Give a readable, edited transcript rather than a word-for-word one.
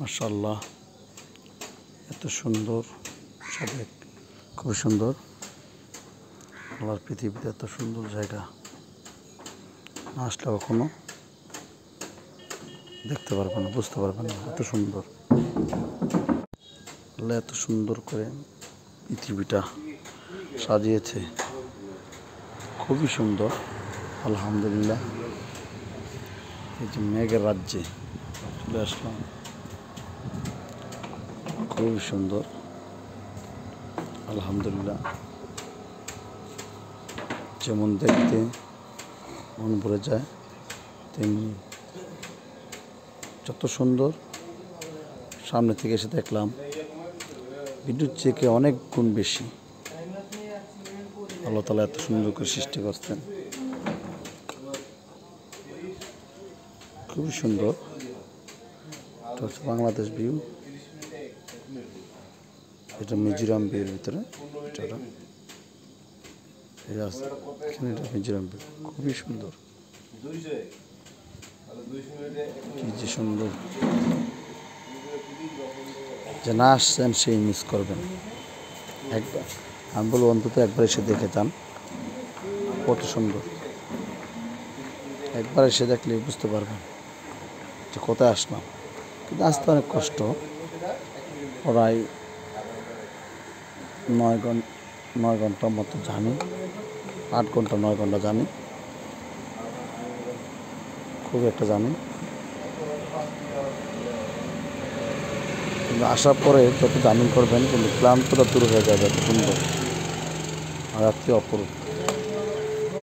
মাশাআল্লাহ, এত সুন্দর সাবেক, খুব সুন্দর। আল্লাহর পৃথিবীতে এত সুন্দর জায়গা না আসলে কখনো দেখতে পারবেন না, বুঝতে পারবেন না। এত সুন্দর, আল্লাহ এত সুন্দর করে পৃথিবীটা সাজিয়েছে, খুবই সুন্দর। আলহামদুলিল্লাহ, এই যে মেঘের রাজ্যে চলে আসলাম, খুবই সুন্দর। আলহামদুলিল্লাহ, যেমন দেখতে মন ভরে যায়, তেমনি যত সুন্দর। সামনে থেকে এসে দেখলাম ভিডিওর চেয়ে অনেক গুণ বেশি। আল্লাহ তাআলা এত সুন্দর করে সৃষ্টি করতেন, খুবই সুন্দর। এটা হচ্ছে বাংলাদেশ ভিউ, এটা মিজোরাম ভিউর ভিতরে, এটা মিজোরাম ভিউ, খুবই সুন্দর। কি যে সুন্দর, যে না আসছেন সেই মিস করবেন। একবার আমি বলবো অন্তত একবার এসে দেখে যান, কত সুন্দর। একবার এসে দেখলে বুঝতে পারবেন যে কোথায় আসলাম। কিন্তু আসতে অনেক কষ্ট, প্রায় 9 ঘন্টার মতো জানি, 8 ঘন্টা 9 ঘন্টা জানি, খুব একটা জানি। কিন্তু আসার পরে যত জার্নি করবেন কিন্তু ক্লান্তটা দূর হয়ে যাবে। এত সুন্দর আর রাত্রি অপরূপ।